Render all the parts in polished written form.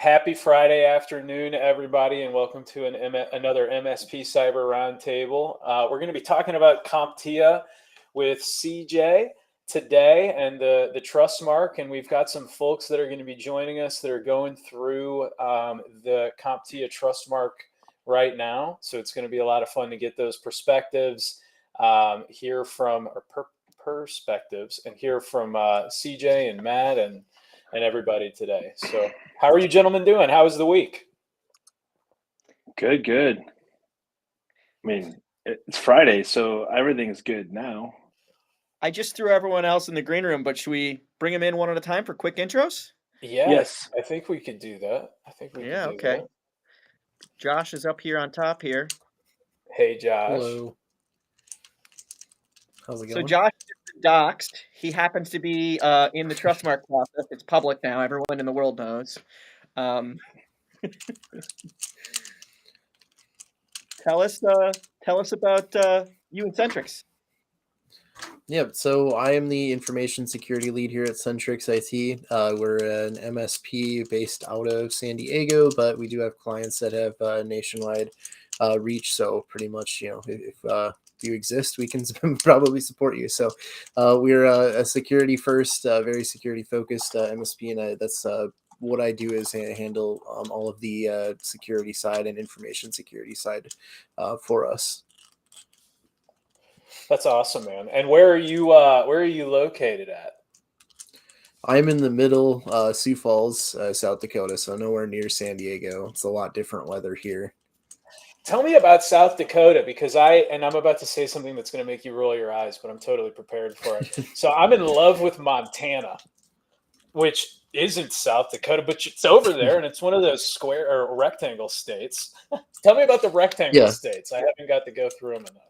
Happy Friday afternoon, everybody, and welcome to another MSP Cyber Roundtable. We're going to be talking about CompTIA with CJ today and the Trustmark, and we've got some folks that are going to be joining us that are going through the CompTIA Trustmark right now. So it's going to be a lot of fun to get those perspectives, hear from perspectives, and hear from CJ and Matt and everybody today. So how are you gentlemen doing? How was the week? Good. I mean, it's Friday, so everything's good now. I just threw everyone else in the green room, but should we bring them in one at a time for quick intros? Yes. I think we could do that. Okay. Josh is up here on top here. Hey, Josh. Hello. How's it going? So Josh is doxed. He happens to be in the Trustmark process. It's public now. Everyone in the world knows. Tell us about you and Centrix. Yep. So I am the information security lead here at Centrix IT. We're an MSP based out of San Diego, but we do have clients that have nationwide reach. So pretty much, if you exist, we can probably support you. So we're a security first, very security focused MSP, and that's what I do is handle all of the security side and information security side for us. That's awesome, man. And where are you located at? I'm in the middle, Sioux Falls, South Dakota, so nowhere near San Diego. It's a lot different weather here. Tell me about South Dakota, because I'm about to say something that's going to make you roll your eyes, but I'm totally prepared for it. So I'm in love with Montana, which isn't South Dakota, but it's over there, and it's one of those square or rectangle states. Tell me about the rectangle states. I haven't got to go through them enough.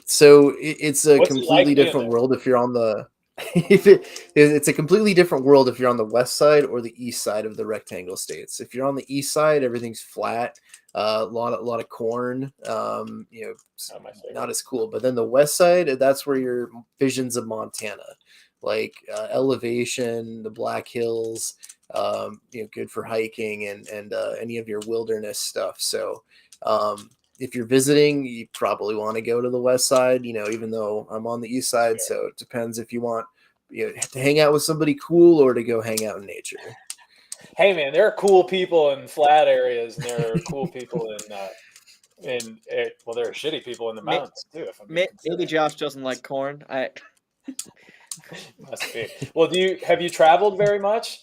So it's a completely different world if you're on the it's a completely different world if you're on the west side or the east side of the rectangle states. If you're on the east side, everything's flat, a lot of corn, not as cool. But then the west side, that's where your visions of Montana, like elevation, the Black Hills, good for hiking and any of your wilderness stuff. So if you're visiting, you probably want to go to the west side, even though I'm on the east side. So it depends if you want to hang out with somebody cool or to go hang out in nature. Hey, man, there are cool people in flat areas, and there are cool people there are shitty people in the mountains too. Maybe Josh doesn't like corn. Must be. Well, have you traveled very much,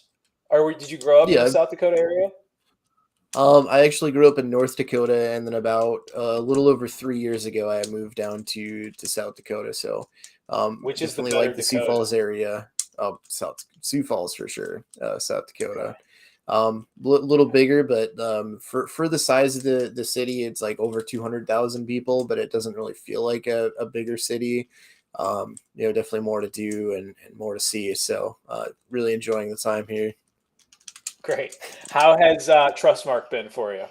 or did you grow up in the South Dakota area? I actually grew up in North Dakota, and then about a little over 3 years ago, I moved down to South Dakota. So, which is definitely like the Sioux Falls area. Sioux Falls for sure. South Dakota, little bigger, but for the size of the city, it's like over 200,000 people, but it doesn't really feel like a bigger city. Definitely more to do and more to see. So, really enjoying the time here. Great. How has Trustmark been for you?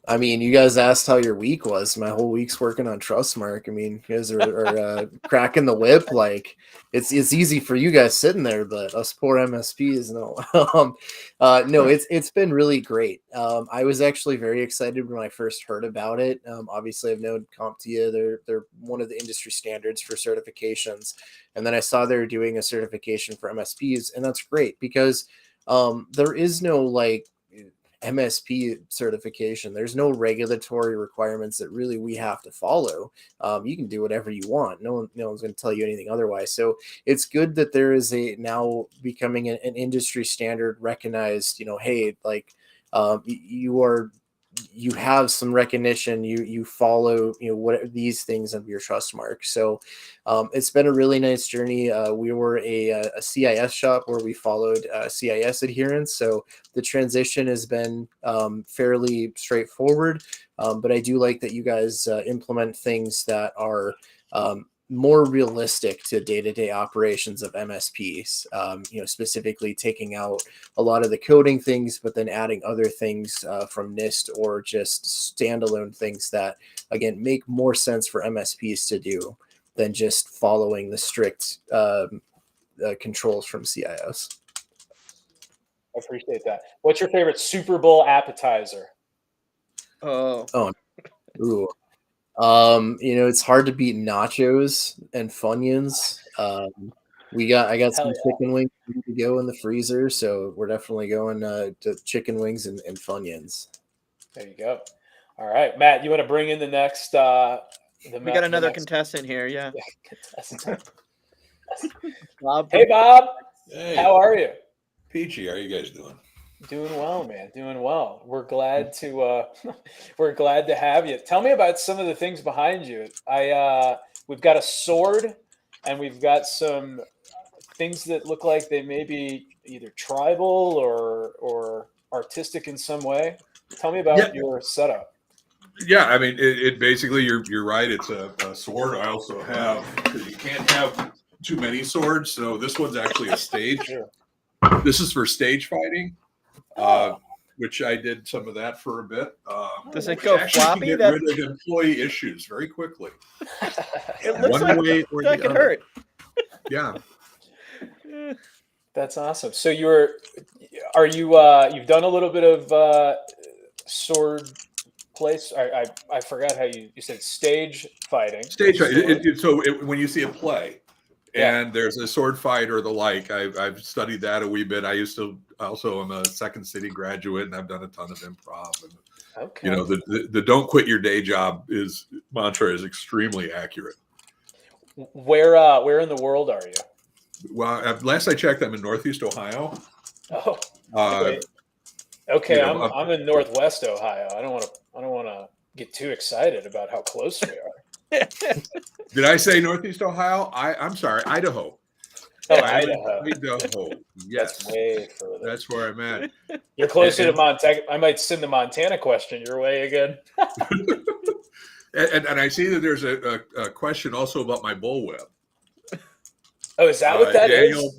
I mean, you guys asked how your week was. My whole week's working on Trustmark. I mean, you guys are cracking the whip. Like it's easy for you guys sitting there, but us poor MSPs, no. No, it's been really great. I was actually very excited when I first heard about it. Obviously, I've known CompTIA. They're one of the industry standards for certifications, and then I saw they were doing a certification for MSPs, and that's great because there is no like MSP certification. There's no regulatory requirements that really we have to follow. You can do whatever you want. No one's going to tell you anything otherwise. So it's good that there is now becoming an industry standard recognized, hey, like you have some recognition, you follow, what these things of your Trustmark. So it's been a really nice journey. We were a CIS shop where we followed CIS adherence. So the transition has been fairly straightforward. But I do like that you guys implement things that are more realistic to day-to-day operations of MSPs, specifically taking out a lot of the coding things, but then adding other things from NIST or just standalone things that, again, make more sense for MSPs to do than just following the strict controls from CIS. I appreciate that. What's your favorite Super Bowl appetizer? Oh, Ooh. It's hard to beat nachos and Funyuns. I got Hell some yeah. chicken wings ready to go in the freezer, so we're definitely going to chicken wings and Funyuns. There you go. All right, Matt, you want to bring in the next? we got another contestant here. Yeah, contestant. Bob. Hey, Bob. Hey, How are you? Peachy, how are you guys doing? Doing well, man. Doing well. We're glad to we're glad to have you. Tell me about some of the things behind you. We've got a sword, and we've got some things that look like they may be either tribal or artistic in some way. Tell me about your setup. Yeah, I mean, it basically you're right. It's a sword. I also have, because you can't have too many swords, so this one's actually a stage. Sure. This is for stage fighting, which I did some of that for a bit. Does it which go actually floppy? Can get rid of employee issues very quickly. It looks One like way or that the could other. hurt. Yeah. That's awesome. So you've done a little bit of sword place. I forgot how you said stage fighting. Stage Sword. fight. When you see a play, Yeah. and there's a sword fight or the like, I've studied that a wee bit. I used to also, I'm a Second City graduate, and I've done a ton of improv. And Okay. the don't quit your day job mantra is extremely accurate. Where in the world are you? Well, last I checked, I'm in Northeast Ohio. Oh, Uh, okay. you know, I'm in Northwest Ohio. I don't want to get too excited about how close we are. Did I say Northeast Ohio? I'm sorry, Idaho. Oh, I'm in Idaho. Idaho. Yes, That's way further. that's where I'm at. You're closer to and- Montana. I might send the Montana question your way again. And I see that there's a question also about my bullwhip. Oh, is that what that is?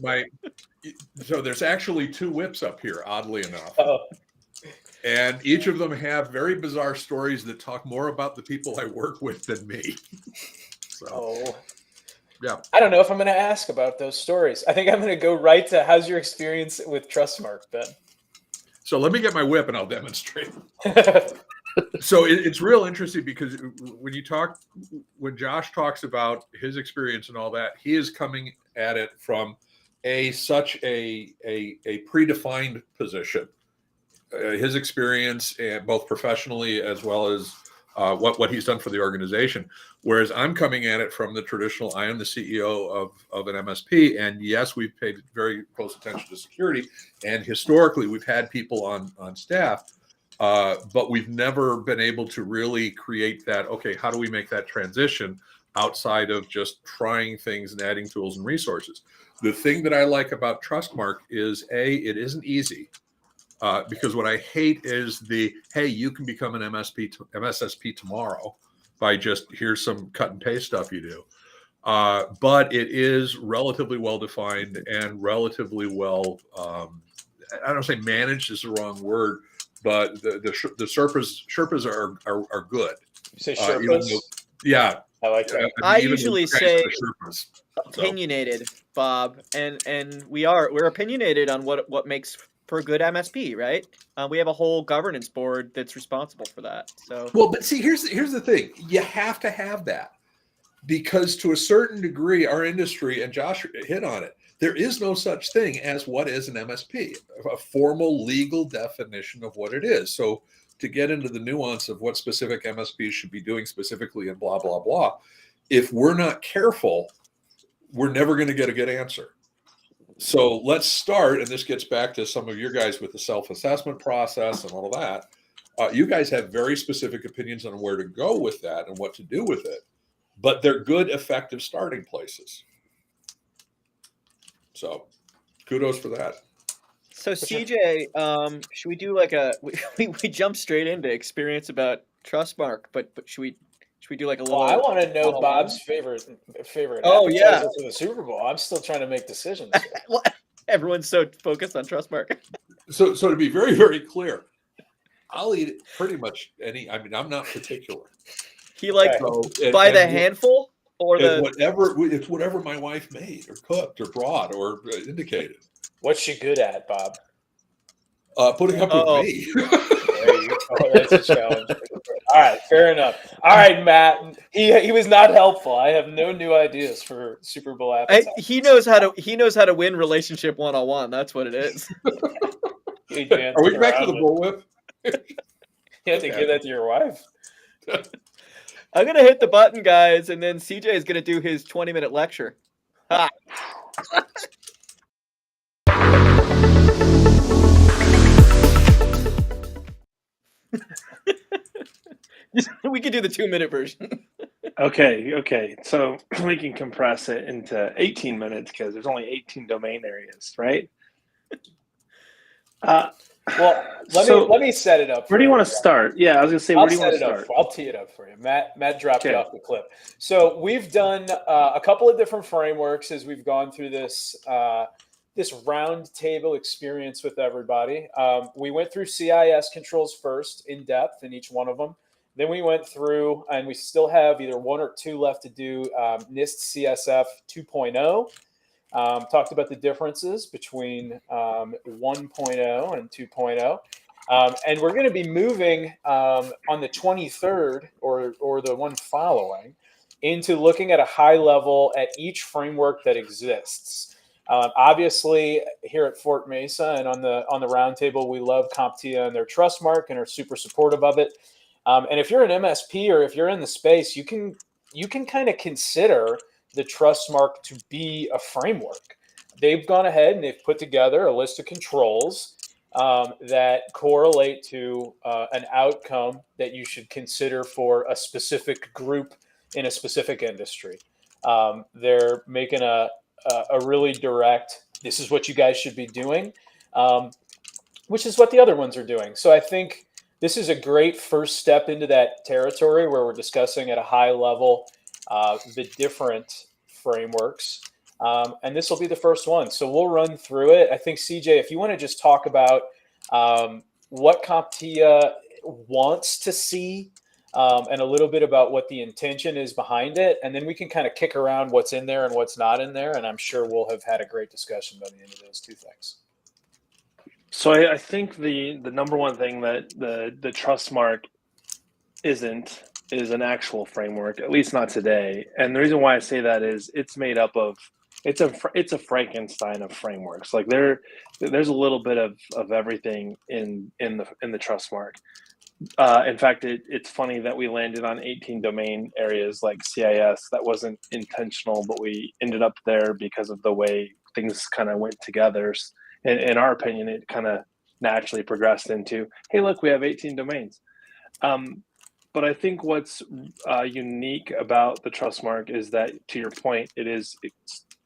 So there's actually two whips up here, oddly enough. Oh, And each of them have very bizarre stories that talk more about the people I work with than me. So, oh. yeah. I don't know if I'm going to ask about those stories. I think I'm going to go right to how's your experience with Trustmark, Ben? So let me get my whip and I'll demonstrate. So it's real interesting because when Josh talks about his experience and all that, he is coming at it from such a predefined position. His experience, both professionally as well as what he's done for the organization. Whereas I'm coming at it from the traditional, I am the CEO of an MSP. And yes, we've paid very close attention to security. And historically, we've had people on staff, but we've never been able to really create that, okay, how do we make that transition outside of just trying things and adding tools and resources? The thing that I like about Trustmark is, it isn't easy. Because what I hate is hey, you can become an MSSP tomorrow by just here's some cut and paste stuff you do. But it is relatively well defined and relatively well, I don't say managed is the wrong word, but the Sherpas are good. You say Sherpas? Yeah. I like that. I usually say Sherpas. opinionated, Bob, and we're opinionated on what makes for a good MSP, right? We have a whole governance board that's responsible for that. So well, but see, here's the thing: you have to have that because, to a certain degree, our industry, and Josh hit on it, there is no such thing as what is an MSP, a formal legal definition of what it is. So, to get into the nuance of what specific MSPs should be doing specifically, and blah blah blah, if we're not careful, we're never going to get a good answer. So let's start, and this gets back to some of your guys with the self-assessment process and all of that. You guys have very specific opinions on where to go with that and what to do with it, but they're good, effective starting places. So kudos for that. So CJ, should we do like we jump straight into experience about Trustmark, but should we do like a little? Well, I want to know Bob's favorite Oh, appetizer yeah. for the Super Bowl. I'm still trying to make decisions. Well, everyone's so focused on Trustmark. So to be very, very clear, I'll eat pretty much any. I mean, I'm not particular. He like Okay. by the handful or the It's whatever my wife made or cooked or brought or indicated. What's she good at, Bob? Putting up Oh. with me. There you go. That's a challenge. All right, fair enough. All right, Matt. He was not helpful. I have no new ideas for Super Bowl appetite. He knows how to win relationship 101. That's what it is. You danced Are we back to around the it. bullwhip? You have to give that to your wife. I'm gonna hit the button, guys, and then CJ is gonna do his 20-minute lecture. Ha. We could do the 2-minute version. Okay. So we can compress it into 18 minutes because there's only 18 domain areas, right? Well, let me set it up. Where do you want to everybody. start? Yeah, I was gonna say, where do you want to start? I'll tee it up for you. Matt dropped you Okay. off the clip. So we've done a couple of different frameworks as we've gone through this this round table experience with everybody. We went through CIS controls first in depth in each one of them. Then we went through, and we still have either one or two left to do, NIST CSF 2.0. Talked about the differences between 1.0 and 2.0. And we're going to be moving on the 23rd or the one following into looking at a high level at each framework that exists. Obviously, here at Fort Mesa and on the roundtable, we love CompTIA and their Trustmark and are super supportive of it. And if you're an MSP or if you're in the space, you can kind of consider the Trustmark to be a framework. They've gone ahead and they've put together a list of controls that correlate to an outcome that you should consider for a specific group in a specific industry. They're making a really direct, this is what you guys should be doing, which is what the other ones are doing. So I think this is a great first step into that territory where we're discussing at a high level the different frameworks. And this will be the first one. So we'll run through it. I think, CJ, if you want to just talk about what CompTIA wants to see and a little bit about what the intention is behind it. And then we can kind of kick around what's in there and what's not in there. And I'm sure we'll have had a great discussion by the end of those two things. So I think the number one thing that the Trustmark is an actual framework, at least not today. And the reason why I say that is it's made up of it's a Frankenstein of frameworks. Like there's a little bit of everything in the Trustmark. In fact, it's funny that we landed on 18 domain areas like CIS. That wasn't intentional, but we ended up there because of the way things kind of went together. In our opinion, it kind of naturally progressed into, hey, look, we have 18 domains. But I think what's unique about the Trustmark is that, to your point, it's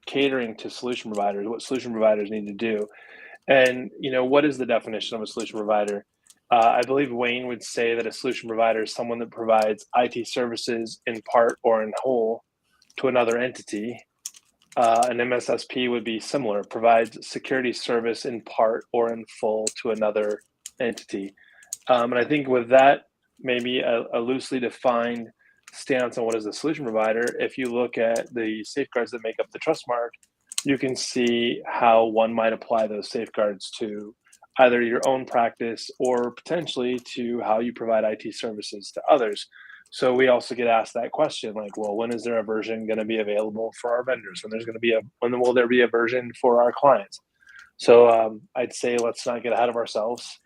catering to solution providers, what solution providers need to do. And, what is the definition of a solution provider? I believe Wayne would say that a solution provider is someone that provides IT services in part or in whole to another entity. An MSSP would be similar, provides security service in part or in full to another entity. And I think with that, maybe a loosely defined stance on what is a solution provider, if you look at the safeguards that make up the Trustmark, you can see how one might apply those safeguards to either your own practice or potentially to how you provide IT services to others. So we also get asked that question, like, well, when is there a version going to be available for our vendors? When will there be a version for our clients? So I'd say let's not get ahead of ourselves.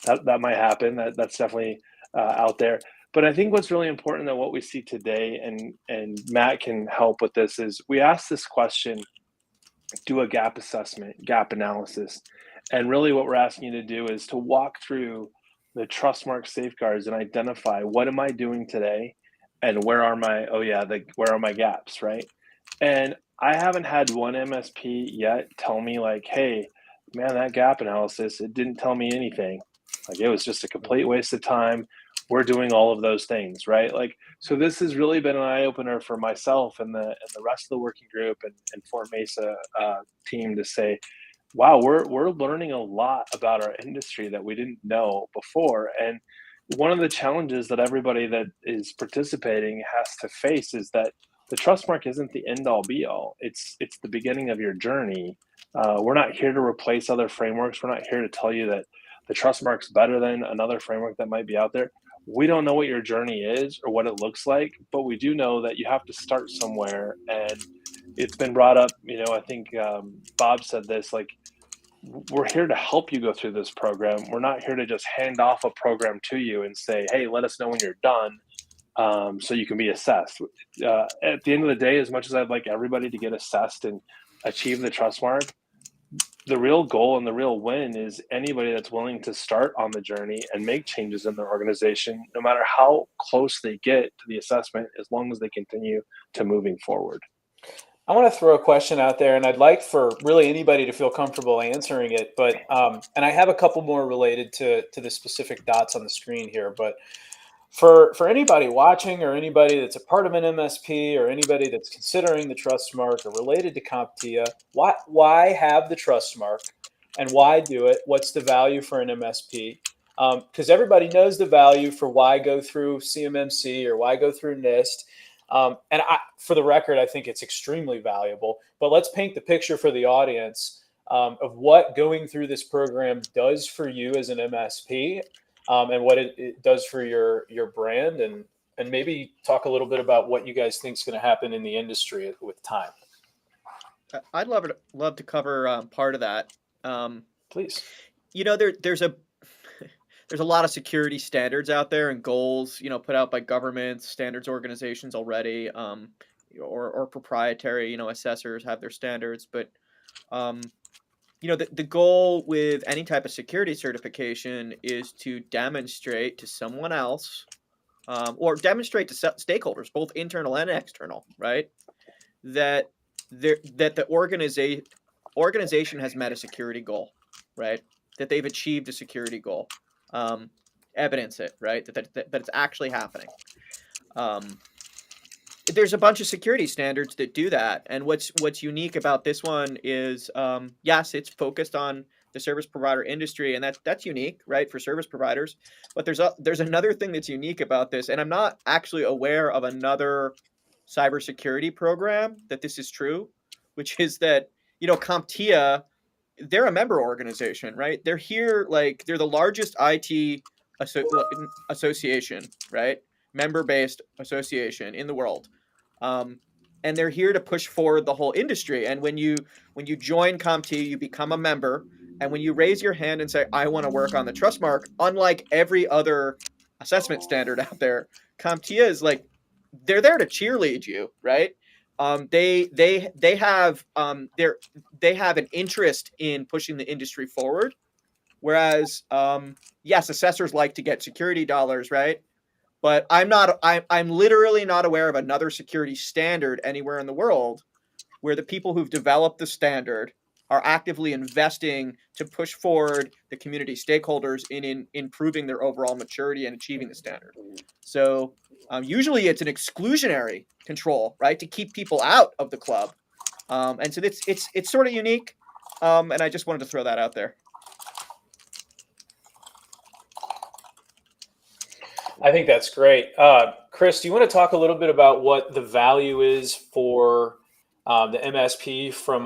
That might happen. That's definitely out there. But I think what's really important that what we see today, and Matt can help with this, is we ask this question, do a gap assessment, gap analysis. And really what we're asking you to do is to walk through the Trustmark safeguards and identify what am I doing today and where are my gaps, right? And I haven't had one MSP yet tell me like, hey, man, that gap analysis, it didn't tell me anything. Like it was just a complete waste of time. We're doing all of those things, right? Like, so this has really been an eye-opener for myself and the rest of the working group and Fort Mesa team to say, wow, we're learning a lot about our industry that we didn't know before. And one of the challenges that everybody that is participating has to face is that the Trustmark isn't the end all be all. It's the beginning of your journey We're not here to replace other frameworks. We're not here to tell you that the Trustmark's better than another framework that might be out there. We don't know what your journey is or what it looks like, but we do know that you have to start somewhere. And it's been brought up, I think Bob said this, like, we're here to help you go through this program. We're not here to just hand off a program to you and say, hey, let us know when you're done so you can be assessed. At the end of the day, as much as I'd like everybody to get assessed and achieve the Trustmark, the real goal and the real win is anybody that's willing to start on the journey and make changes in their organization, no matter how close they get to the assessment, as long as they continue to moving forward. I want to throw a question out there, and I'd like for really anybody to feel comfortable answering it. But and I have a couple more related to the specific dots on the screen here. But for anybody watching, or anybody that's a part of an MSP, or anybody that's considering the Trustmark or related to CompTIA, why have the Trustmark, and why do it? What's the value for an MSP? Because everybody knows the value for why go through CMMC or why go through NIST. And for the record, I think it's extremely valuable. But let's paint the picture for the audience of what going through this program does for you as an MSP, and what it does for your brand, and maybe talk a little bit about what you guys think is going to happen in the industry with time. I'd love to cover part of that. Please. There's a lot of security standards out there and goals, put out by governments, standards organizations already, or proprietary, assessors have their standards. But, the goal with any type of security certification is to demonstrate to someone else, or demonstrate to stakeholders, both internal and external, right, that the organization has met a security goal, right, that they've achieved a security goal. Evidence it, right, that it's actually happening. There's a bunch of security standards that do that, and what's unique about this one is, yes, it's focused on the service provider industry, and that's unique, right, for service providers. But there's another thing that's unique about this, and I'm not actually aware of another cybersecurity program that this is true, which is that CompTIA, they're a member organization, right? They're here, like, they're the largest IT association, right? Member-based association in the world. And they're here to push forward the whole industry. And when you join CompTIA, you become a member. And when you raise your hand and say, I want to work on the Trustmark, unlike every other assessment standard out there, CompTIA is like, they're there to cheerlead you, right? They have an interest in pushing the industry forward, whereas yes, assessors like to get security dollars, right? But I'm literally not aware of another security standard anywhere in the world where the people who've developed the standard are actively investing to push forward the community stakeholders in improving their overall maturity and achieving the standard. So usually it's an exclusionary control, right, to keep people out of the club. And so it's sort of unique. And I just wanted to throw that out there. I think that's great. Chris, do you want to talk a little bit about what the value is for the MSP from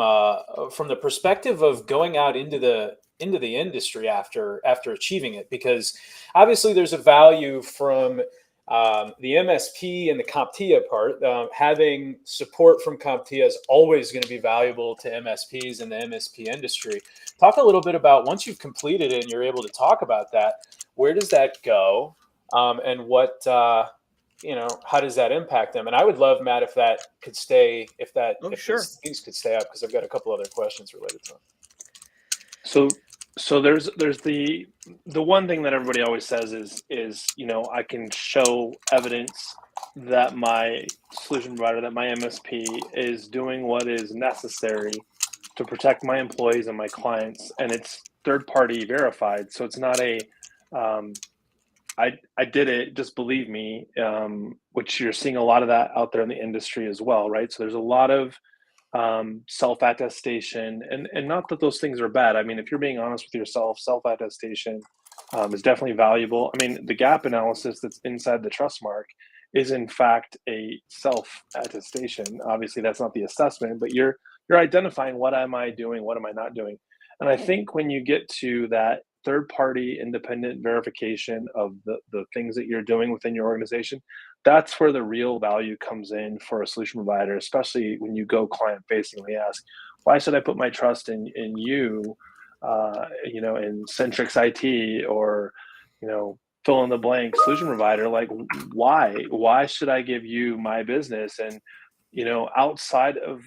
the perspective of going out into the industry after achieving it? Because obviously there's a value from the MSP and the CompTIA part. Having support from CompTIA is always going to be valuable to MSPs and the MSP industry. Talk a little bit about, once you've completed it and you're able to talk about that, where does that go? And what, how does that impact them? And I would love, Matt, if that could stay, Sure. These could stay up, because I've got a couple other questions related to them. So there's the one thing that everybody always says is I can show evidence that my solution provider, that my MSP is doing what is necessary to protect my employees and my clients, and it's third party verified. So it's not a I did it, just believe me, which you're seeing a lot of that out there in the industry as well, right? So there's a lot of self-attestation, and not that those things are bad. I mean, if you're being honest with yourself, self-attestation is definitely valuable. I mean, the gap analysis that's inside the Trustmark is in fact a self-attestation. Obviously, that's not the assessment, but you're you're identifying what am I doing, what am I not doing. And I think when you get to that third party independent verification of the things that you're doing within your organization, that's where the real value comes in for a solution provider, especially when you go client facing. They ask, why should I put my trust in you, in Centrix IT, or, fill in the blank solution provider? Like, why should I give you my business? And outside of,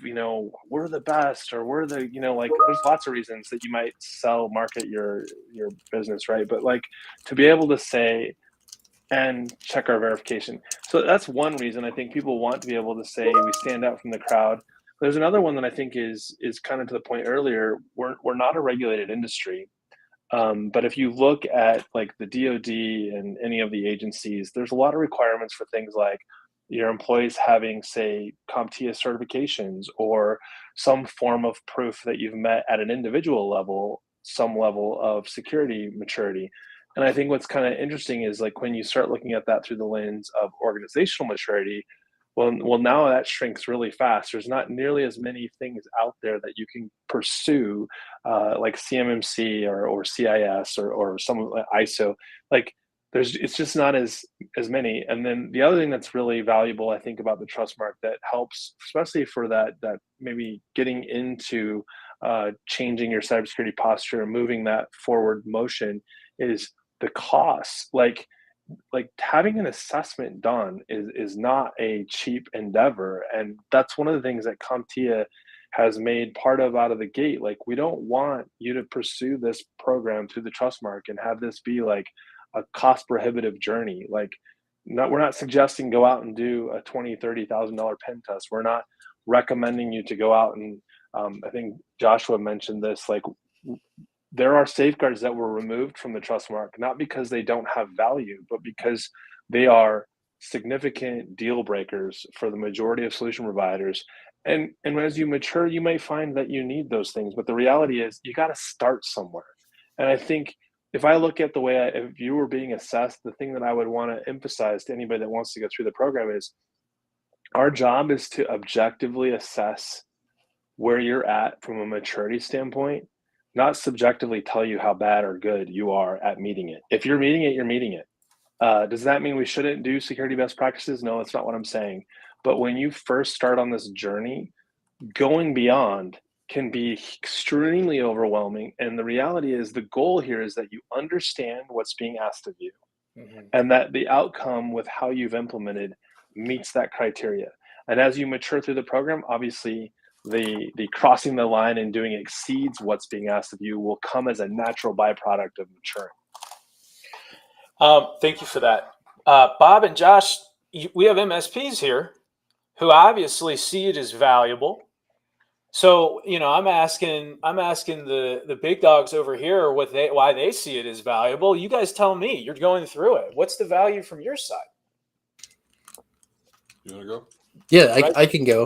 we're the best, or we're the, there's lots of reasons that you might market your business, right? But like, to be able to say and check our verification. So that's one reason I think people want to be able to say we stand out from the crowd. There's another one that I think is kind of to the point earlier. We're not a regulated industry. But if you look at like the DoD and any of the agencies, there's a lot of requirements for things like your employees having, say, CompTIA certifications, or some form of proof that you've met at an individual level, some level of security maturity. And I think what's kind of interesting is like when you start looking at that through the lens of organizational maturity, well, now that shrinks really fast. There's not nearly as many things out there that you can pursue, like CMMC or CIS or some ISO. Like it's just not as many. And then the other thing that's really valuable, I think, about the Trustmark that helps, especially for that maybe getting into changing your cybersecurity posture and moving that forward motion, is the cost. Like having an assessment done is not a cheap endeavor. And that's one of the things that CompTIA has made part of out of the gate. Like, we don't want you to pursue this program through the Trustmark and have this be like a cost prohibitive journey. Like, we're not suggesting go out and do a $20,000-$30,000 pen test. We're not recommending you to go out and I think Joshua mentioned this, like, there are safeguards that were removed from the Trustmark, not because they don't have value, but because they are significant deal breakers for the majority of solution providers. And as you mature, you may find that you need those things, but the reality is you got to start somewhere. And I think if I look at the way if you were being assessed, the thing that I would want to emphasize to anybody that wants to go through the program is our job is to objectively assess where you're at from a maturity standpoint, not subjectively tell you how bad or good you are at meeting it. If you're meeting it, you're meeting it. Does that mean we shouldn't do security best practices? No, that's not what I'm saying. But when you first start on this journey, going beyond can be extremely overwhelming. And the reality is, the goal here is that you understand what's being asked of you, and that the outcome with how you've implemented meets that criteria. And as you mature through the program, obviously, the crossing the line and doing exceeds what's being asked of you will come as a natural byproduct of maturing. Thank you for that. Bob and Josh, we have MSPs here who obviously see it as valuable. So, I'm asking the big dogs over here why they see it as valuable. You guys tell me. You're going through it. What's the value from your side? You want to go? Yeah, Right. I can go.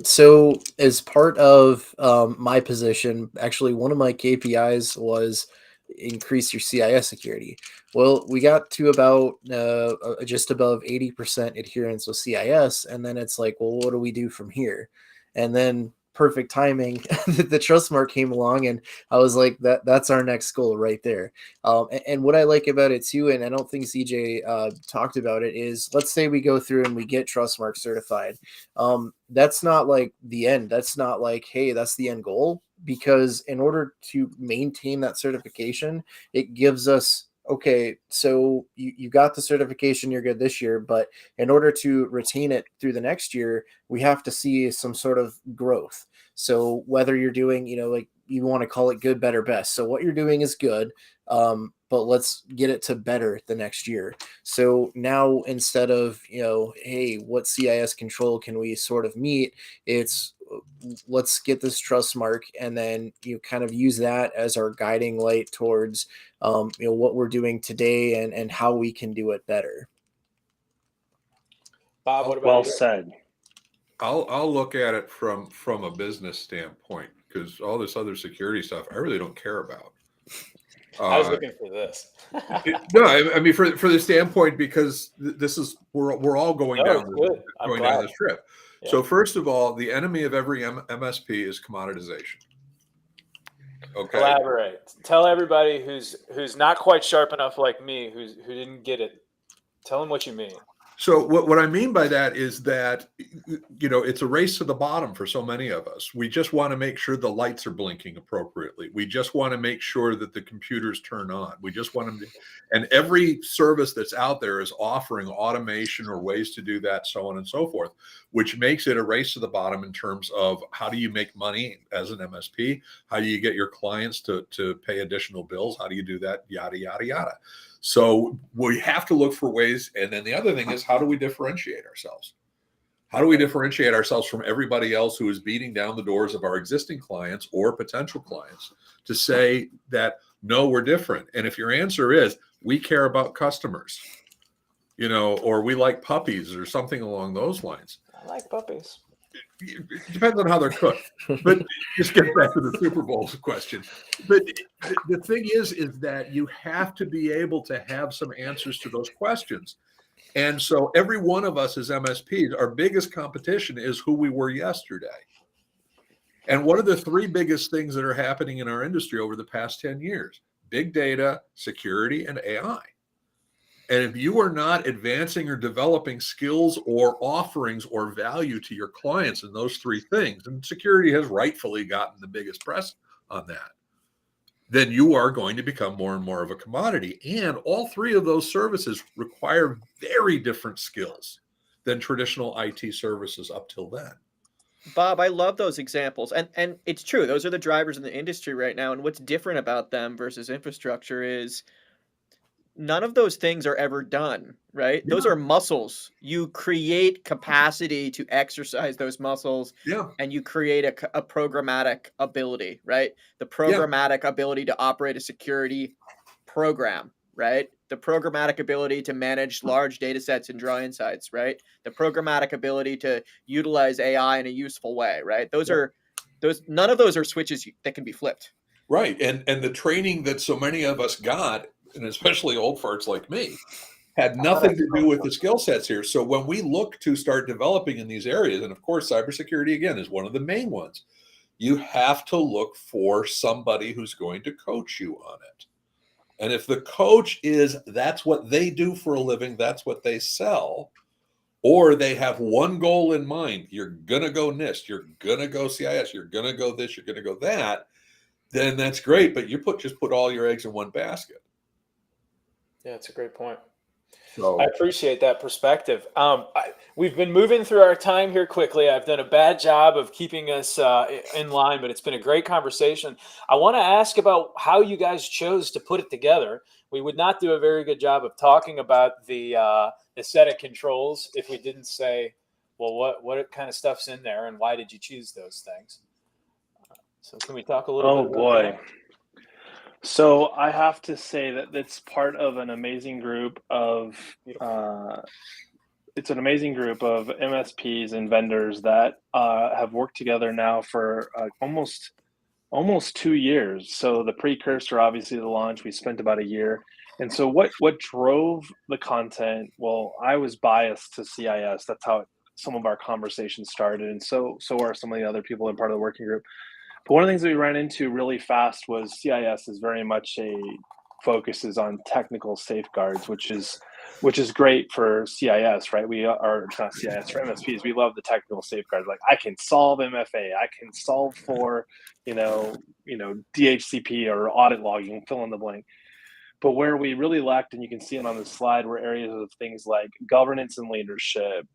So as part of my position, actually one of my KPIs was increase your CIS security. Well, we got to about just above 80% adherence with CIS, and then it's like, well, what do we do from here? And then perfect timing, the Trustmark came along, and I was like, that's our next goal right there. And what I like about it too, and I don't think CJ talked about it, is let's say we go through and we get Trustmark certified. That's not like the end. That's not like, hey, that's the end goal, because in order to maintain that certification, it gives us, okay, so you got the certification, you're good this year, but in order to retain it through the next year, we have to see some sort of growth. So whether you're doing, like you want to call it good, better, best. So what you're doing is good, but let's get it to better the next year. So now instead of, hey, what CIS control can we sort of meet? It's let's get this Trustmark, and then you kind of use that as our guiding light towards what we're doing today and how we can do it better. Bob, what about Well you? said. I'll look at it from a business standpoint, because all this other security stuff I really don't care about. I was looking for this. No, I mean for the standpoint, because this is we're all going No, down it's good. I'm down glad. this trip. Yeah. So first of all, the enemy of every MSP is commoditization. Okay. Elaborate. Tell everybody who's not quite sharp enough like me, who didn't get it. Tell them what you mean. So what I mean by that is that, it's a race to the bottom for so many of us. We just want to make sure the lights are blinking appropriately. We just want to make sure that the computers turn on. We just want them to, and every service that's out there is offering automation or ways to do that, so on and so forth, which makes it a race to the bottom in terms of how do you make money as an MSP? How do you get your clients to pay additional bills? How do you do that? Yada, yada, yada. So we have to look for ways. And then the other thing is, how do we differentiate ourselves? How do we differentiate ourselves from everybody else who is beating down the doors of our existing clients or potential clients to say that, no, we're different? And if your answer is, we care about customers, or we like puppies or something along those lines. I like puppies. It depends on how they're cooked. But just get back to the Super Bowl question. But the thing is that you have to be able to have some answers to those questions. And so every one of us as MSPs, our biggest competition is who we were yesterday. And what are the three biggest things that are happening in our industry over the past 10 years? Big data, security, and AI. And if you are not advancing or developing skills or offerings or value to your clients in those three things, and security has rightfully gotten the biggest press on that, then you are going to become more and more of a commodity. And all three of those services require very different skills than traditional IT services up till then. Bob, I love those examples. And it's true. Those are the drivers in the industry right now. And what's different about them versus infrastructure is none of those things are ever done, right? Yeah. Those are muscles. You create capacity to exercise those muscles, Yeah. and you create a programmatic ability, right? The programmatic ability to operate a security program, right? The programmatic ability to manage large data sets and draw insights, right? The programmatic ability to utilize AI in a useful way, right? None of those are switches that can be flipped. Right. And the training that so many of us got, and especially old farts like me, had nothing to do with the skill sets here. So when we look to start developing in these areas, and of course, cybersecurity, again, is one of the main ones, you have to look for somebody who's going to coach you on it. And if the coach is, that's what they do for a living, that's what they sell, or they have one goal in mind, you're going to go NIST, you're going to go CIS, you're going to go this, you're going to go that, then that's great. But you just put all your eggs in one basket. Yeah, it's a great point. So I appreciate that perspective. We've been moving through our time here quickly. I've done a bad job of keeping us in line, but it's been a great conversation. I want to ask about how you guys chose to put it together. We would not do a very good job of talking about the set of controls if we didn't say, well, what kind of stuff's in there and why did you choose those things? So can we talk a little bit about that? So I have to say that it's part of an amazing group of MSPs and vendors that have worked together now for almost 2 years. So the precursor, obviously, the launch, we spent about a year. And so what drove the content? Well, I was biased to CIS. That's how some of our conversations started, and so are some of the other people in part of the working group. But one of the things that we ran into really fast was CIS is very much focuses on technical safeguards, which is great for CIS, right? We are not CIS for MSPs. We love the technical safeguards. Like I can solve MFA, I can solve for, DHCP or audit logging, fill in the blank. But where we really lacked, and you can see it on the slide, were areas of things like governance and leadership,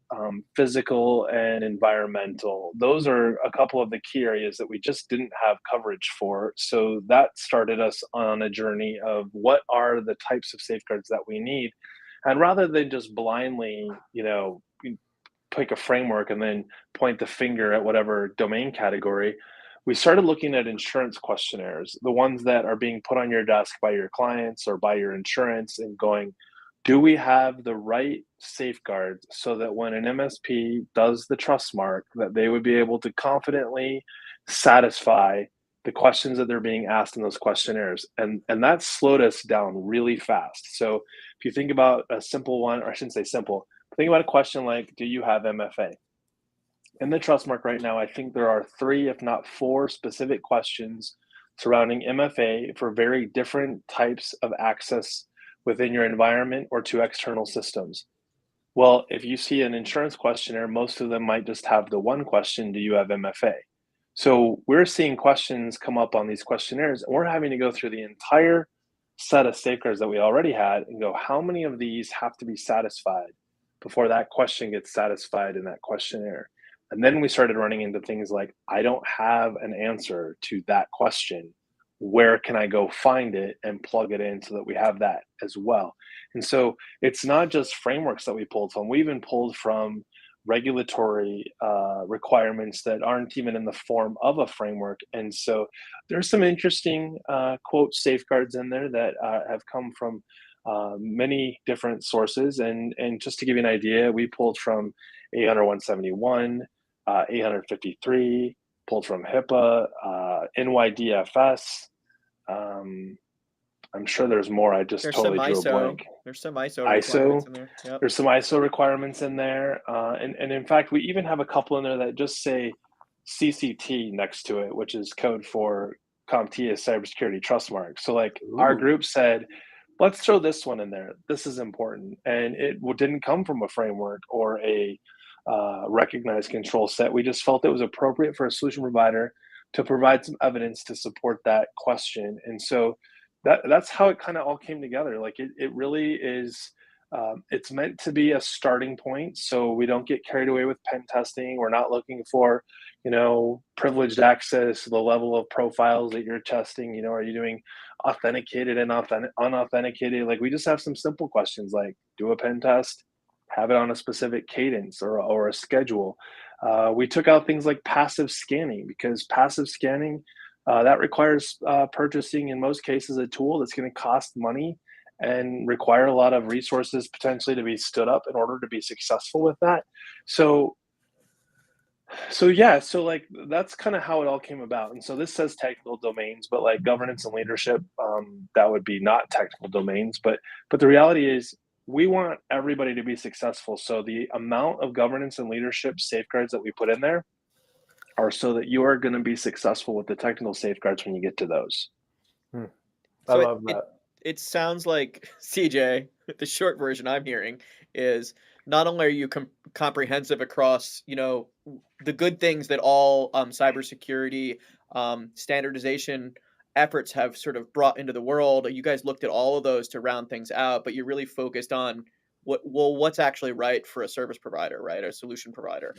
physical and environmental. Those are a couple of the key areas that we just didn't have coverage for. So that started us on a journey of what are the types of safeguards that we need. And rather than just blindly, pick a framework and then point the finger at whatever domain category, we started looking at insurance questionnaires, the ones that are being put on your desk by your clients or by your insurance, and going, do we have the right safeguards so that when an MSP does the Trustmark, that they would be able to confidently satisfy the questions that they're being asked in those questionnaires. And that slowed us down really fast. So if you think about a simple one, or I shouldn't say simple, think about a question like, do you have MFA? In the Trustmark right now, I think there are 3, if not 4 specific questions surrounding MFA for very different types of access within your environment or to external systems. Well, if you see an insurance questionnaire, most of them might just have the one question, do you have MFA? So we're seeing questions come up on these questionnaires, and we're having to go through the entire set of safeguards that we already had and go, how many of these have to be satisfied before that question gets satisfied in that questionnaire? And then we started running into things like, I don't have an answer to that question. Where can I go find it and plug it in so that we have that as well? And so it's not just frameworks that we pulled from. We even pulled from regulatory requirements that aren't even in the form of a framework. And so there's some interesting quote safeguards in there that have come from many different sources. And just to give you an idea, we pulled from 800-171, 853, pulled from HIPAA, NYDFS. I'm sure there's more. I just totally drew a blank. There's some ISO requirements in there. Yep. There's some ISO requirements in there. And in fact, we even have a couple in there that just say CCT next to it, which is code for CompTIA Cybersecurity Trustmark. So like our group said, let's throw this one in there. This is important. And it didn't come from a framework or a recognized control set. We just felt it was appropriate for a solution provider to provide some evidence to support that question. And so that's how it kind of all came together. Like it really is, it's meant to be a starting point. So we don't get carried away with pen testing. We're not looking for, privileged access, the level of profiles that you're testing. Are you doing authenticated and unauthenticated? Like we just have some simple questions like, do a pen test, have it on a specific cadence or a schedule. We took out things like passive scanning, because passive scanning, that requires purchasing, in most cases, a tool that's going to cost money and require a lot of resources potentially to be stood up in order to be successful with that. So like that's kind of how it all came about. And so this says technical domains, but like governance and leadership, that would be not technical domains. But the reality is we want everybody to be successful. So the amount of governance and leadership safeguards that we put in there are so that you are going to be successful with the technical safeguards when you get to those. I love that. It sounds like, CJ, the short version I'm hearing is not only are you comprehensive across, the good things that all cybersecurity standardization efforts have sort of brought into the world. You guys looked at all of those to round things out, but you're really focused on what's actually right for a service provider, right? A solution provider.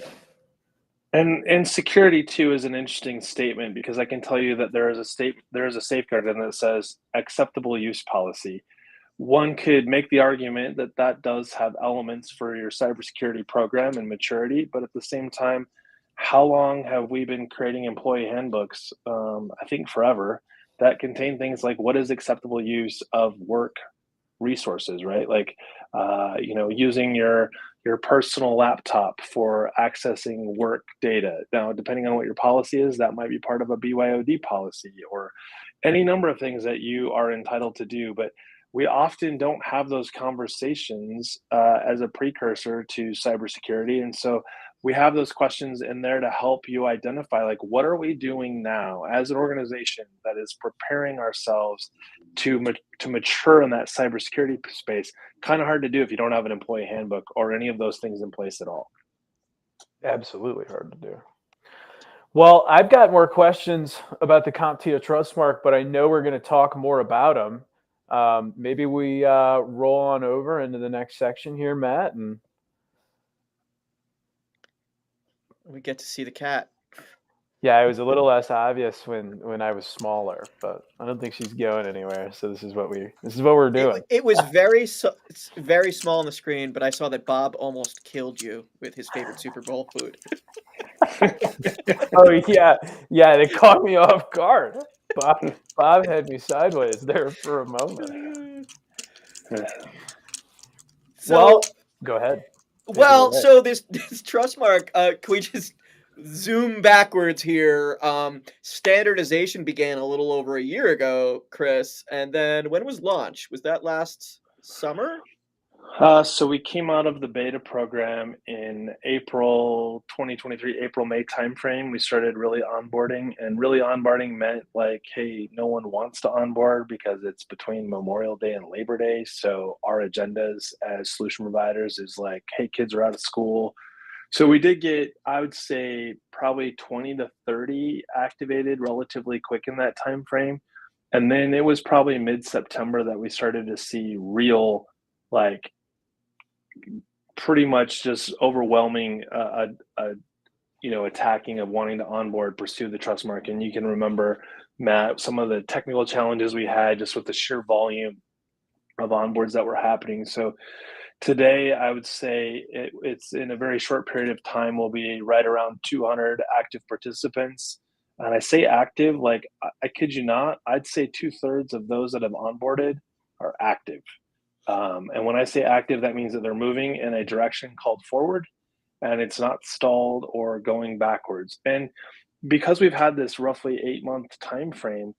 And security too is an interesting statement, because I can tell you that there is a safeguard in that says acceptable use policy. One could make the argument that that does have elements for your cybersecurity program and maturity, but at the same time, how long have we been creating employee handbooks? I think forever, that contain things like what is acceptable use of work resources, right? Like, using your personal laptop for accessing work data. Now, depending on what your policy is, that might be part of a BYOD policy or any number of things that you are entitled to do. But we often don't have those conversations as a precursor to cybersecurity. And so we have those questions in there to help you identify, like, what are we doing now as an organization that is preparing ourselves to mature in that cybersecurity space? Kind of hard to do if you don't have an employee handbook or any of those things in place at all. Absolutely hard to do. Well, I've got more questions about the CompTIA Trustmark, but I know we're going to talk more about them. Maybe we roll on over into the next section here, Matt, and we get to see the cat. Yeah, it was a little less obvious when I was smaller, but I don't think she's going anywhere. So this is what we're doing. It was very small on the screen, but I saw that Bob almost killed you with his favorite Super Bowl food. Oh yeah, it caught me off guard. Bob had me sideways there for a moment. So, go ahead. So this Trustmark, can we just zoom backwards here. Standardization began a little over a year ago, Chris. And then when was launch? Was that last summer? So we came out of the beta program in April 2023, April-May timeframe. We started really onboarding, and really onboarding meant like, hey, no one wants to onboard because it's between Memorial Day and Labor Day. So our agendas as solution providers is like, hey, kids are out of school. So we did get, I would say, probably 20 to 30 activated relatively quick in that time frame. And then it was probably mid-September that we started to see real, like, pretty much just overwhelming attacking of wanting to onboard, pursue the Trustmark. And you can remember, Matt, some of the technical challenges we had just with the sheer volume of onboards that were happening. So today, I would say it's in a very short period of time, we'll be right around 200 active participants. And I say active, like I kid you not, I'd say 2/3 of those that have onboarded are active. And when I say active, that means that they're moving in a direction called forward, and it's not stalled or going backwards. And because we've had this roughly 8-month time frame,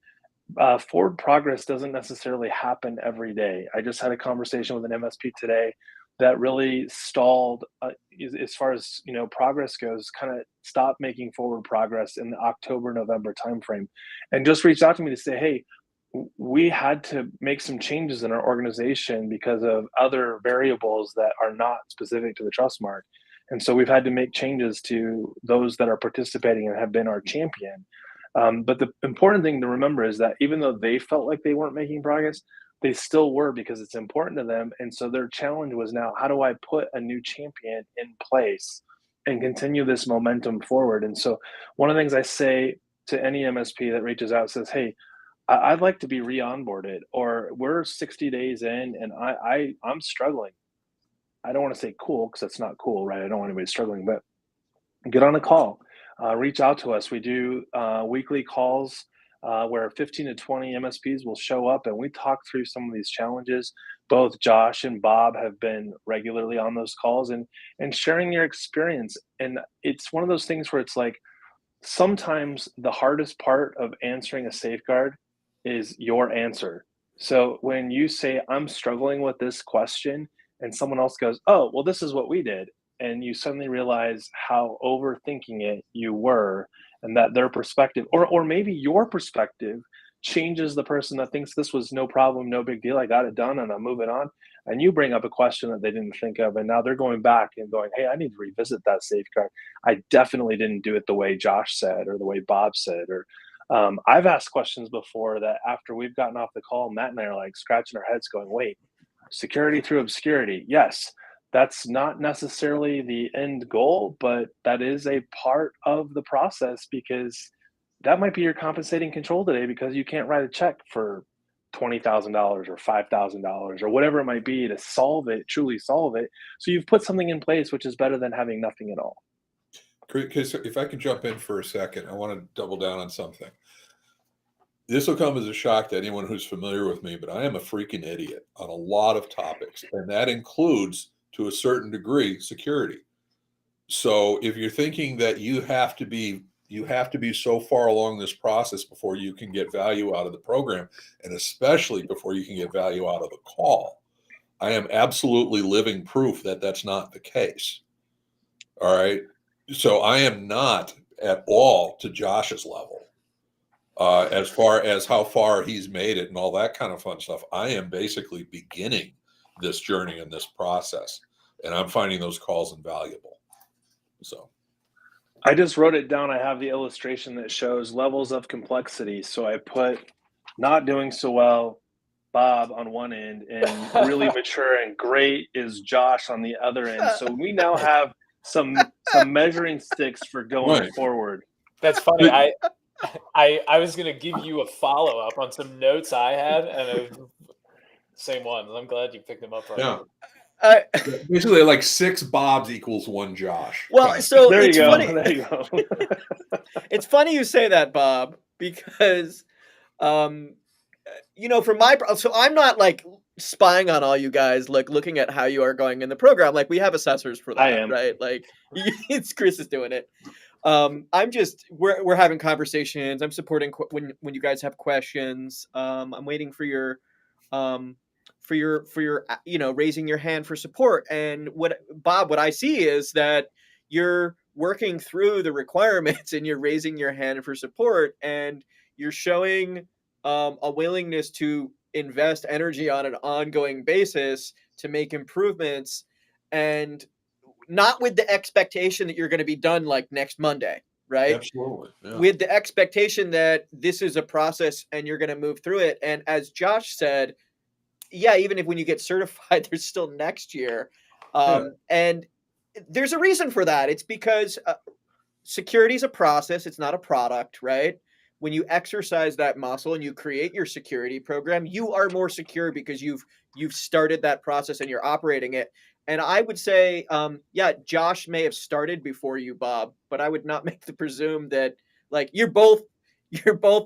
forward progress doesn't necessarily happen every day. I just had a conversation with an MSP today that really stalled as far as progress goes, kind of stopped making forward progress in the October-November timeframe, and just reached out to me to say, hey, we had to make some changes in our organization because of other variables that are not specific to the Trustmark. And so we've had to make changes to those that are participating and have been our champion. But the important thing to remember is that even though they felt like they weren't making progress, they still were, because it's important to them. And so their challenge was now, how do I put a new champion in place and continue this momentum forward? And so one of the things I say to any MSP that reaches out says, hey, I'd like to be re-onboarded, or we're 60 days in and I'm struggling. I don't want to say cool, because that's not cool, right? I don't want anybody struggling, but get on a call, reach out to us. We do weekly calls where 15 to 20 MSPs will show up and we talk through some of these challenges. Both Josh and Bob have been regularly on those calls and sharing their experience. And it's one of those things where it's like, sometimes the hardest part of answering a safeguard is your answer. So when you say, I'm struggling with this question, and someone else goes, oh, well, this is what we did, and you suddenly realize how overthinking it you were, and that their perspective, or maybe your perspective, changes the person that thinks this was no problem, no big deal, I got it done and I'm moving on. And you bring up a question that they didn't think of, and now they're going back and going, hey, I need to revisit that safeguard. I definitely didn't do it the way Josh said or the way Bob said. Or I've asked questions before that after we've gotten off the call, Matt and I are like scratching our heads going, wait, security through obscurity. Yes, that's not necessarily the end goal, but that is a part of the process, because that might be your compensating control today, because you can't write a check for $20,000 or $5,000 or whatever it might be to solve it, truly solve it. So you've put something in place which is better than having nothing at all. Because if I can jump in for a second, I want to double down on something. This will come as a shock to anyone who's familiar with me, but I am a freaking idiot on a lot of topics, and that includes, to a certain degree, security. So if you're thinking that you have to be so far along this process before you can get value out of the program, and especially before you can get value out of the call, I am absolutely living proof that that's not the case. All right. So I am not at all to Josh's level as far as how far he's made it and all that kind of fun stuff. I am basically beginning this journey and this process, and I'm finding those calls invaluable. So I just wrote it down. I have the illustration that shows levels of complexity. So I put not doing so well, Bob on one end, and really mature and great is Josh on the other end. So we now have some measuring sticks for going forward. That's funny. I was gonna give you a follow-up on some notes I had, and same ones. I'm glad you picked them up. Basically, like 6 Bobs equals 1 Josh. Well, so there it's you go. funny. There you go. It's funny you say that, Bob, because from my so I'm not like spying on all you guys, like looking at how you are going in the program. Like we have assessors for that, I am. right? Like it's Chris is doing it. I'm just we're having conversations. I'm supporting when you guys have questions. I'm waiting for your raising your hand for support. And what I see is that you're working through the requirements and you're raising your hand for support, and you're showing a willingness to invest energy on an ongoing basis to make improvements, and not with the expectation that you're going to be done like next Monday, right? Absolutely. Yeah. With the expectation that this is a process and you're going to move through it. And as Josh said, yeah, even if when you get certified, there's still next year. And there's a reason for that. It's because security is a process. It's not a product, right? When you exercise that muscle and you create your security program, you are more secure because you've started that process and you're operating it. And I would say, Josh may have started before you, Bob, but I would not make the presume that like you're both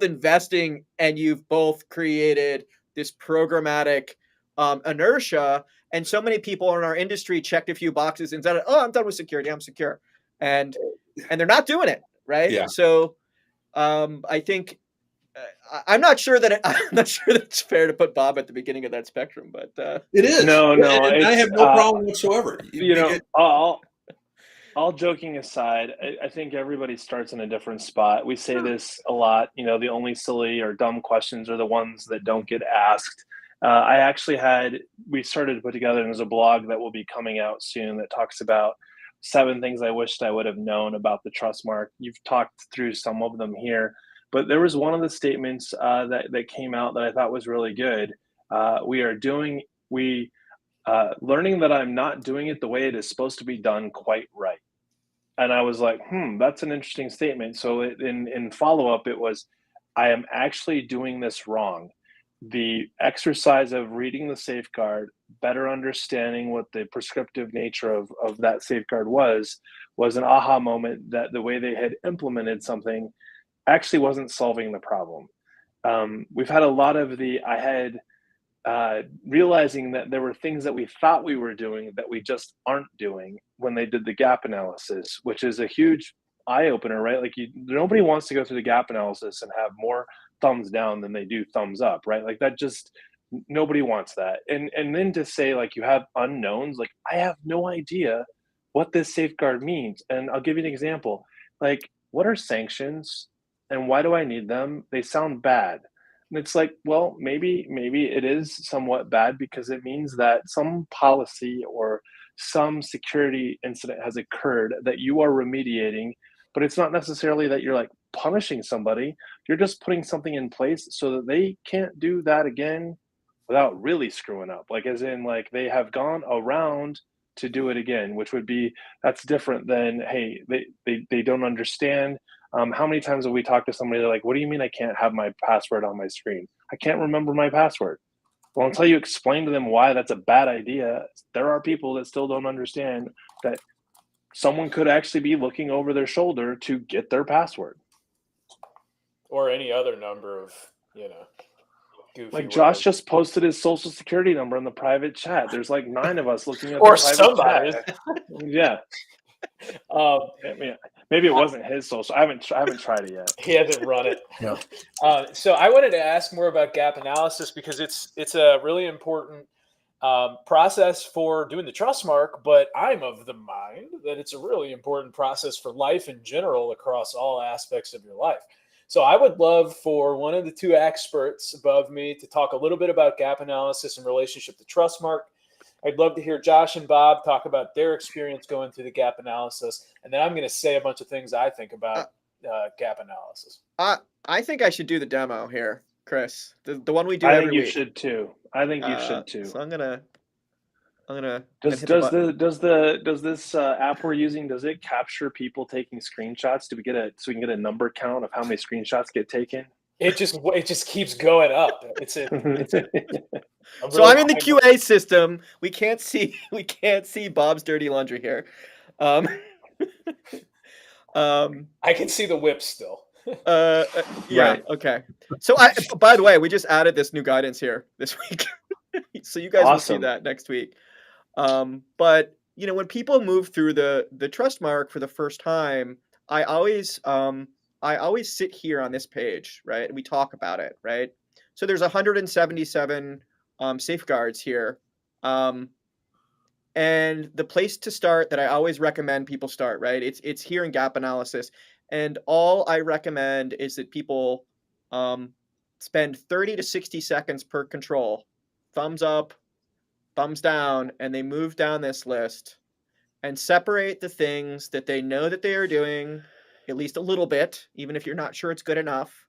investing and you've both created this programmatic inertia. And so many people in our industry checked a few boxes and said, "Oh, I'm done with security. I'm secure," and they're not doing it, right? Yeah. So I think I'm not sure that it's fair to put Bob at the beginning of that spectrum, but It is. No, And I it's, have no problem whatsoever. all joking aside, I think everybody starts in a different spot. We say this a lot, the only silly or dumb questions are the ones that don't get asked. We started to put together, and there's a blog that will be coming out soon that talks about 7 things I wished I would have known about the Trustmark. You've talked through some of them here, but there was one of the statements that came out that I thought was really good. Learning that I'm not doing it the way it is supposed to be done quite right. And I was like, that's an interesting statement. So in follow-up, it was, I am actually doing this wrong. The exercise of reading the safeguard, better understanding what the prescriptive nature of that safeguard was an aha moment that the way they had implemented something actually wasn't solving the problem. We've had a lot of realizing that there were things that we thought we were doing that we just aren't doing when they did the gap analysis, which is a huge eye opener, right? Like nobody wants to go through the gap analysis and have more thumbs down than they do thumbs up, right? Like that just, nobody wants that. And then to say like you have unknowns, like I have no idea what this safeguard means. And I'll give you an example. Like, what are sanctions and why do I need them? They sound bad. And it's like, well, maybe it is somewhat bad because it means that some policy or some security incident has occurred that you are remediating, but it's not necessarily that you're like punishing somebody. You're just putting something in place so that they can't do that again without really screwing up. Like as in like they have gone around to do it again, which would be, that's different than, hey, they don't understand. How many times have we talked to somebody, they're like, what do you mean I can't have my password on my screen? I can't remember my password. Well, until you explain to them why that's a bad idea, there are people that still don't understand that someone could actually be looking over their shoulder to get their password. Or any other number of, goofy like Josh words. just posted his social security number in the private chat. There's like 9 of us looking at Or the private somebody. chat. Yeah. I mean, maybe it wasn't his social. I haven't tried it yet. He hasn't run it. Yeah. So I wanted to ask more about gap analysis because it's a really important process for doing the Trustmark, but I'm of the mind that it's a really important process for life in general across all aspects of your life. So I would love for one of the 2 experts above me to talk a little bit about gap analysis in relationship to Trustmark. I'd love to hear Josh and Bob talk about their experience going through the gap analysis. And then I'm going to say a bunch of things I think about gap analysis. I think I should do the demo here, Chris. The one we do every week. I think you should too. So I'm gonna. Does this app we're using, does it capture people taking screenshots? So we can get a number count of how many screenshots get taken? It just keeps going up. So I'm in the QA system. We can't see Bob's dirty laundry here. I can see the whip still. Yeah. Right. Okay. So by the way, we just added this new guidance here this week. So you guys will see that next week. But when people move through the Trustmark for the first time, I always sit here on this page, right? And we talk about it, right? So there's 177 safeguards here. And the place to start that I always recommend people start, right? It's here in gap analysis. And all I recommend is that people spend 30 to 60 seconds per control, thumbs up, thumbs down, and they move down this list and separate the things that they know that they are doing at least a little bit, even if you're not sure it's good enough,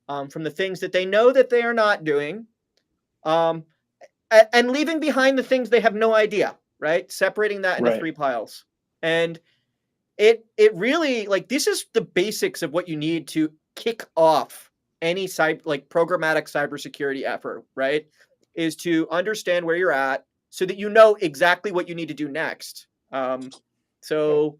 from the things that they know that they are not doing, and leaving behind the things they have no idea, right? Separating that into Right. 3 piles. And it really, like, this is the basics of what you need to kick off any programmatic cybersecurity effort, right? Is to understand where you're at so that you know exactly what you need to do next. So,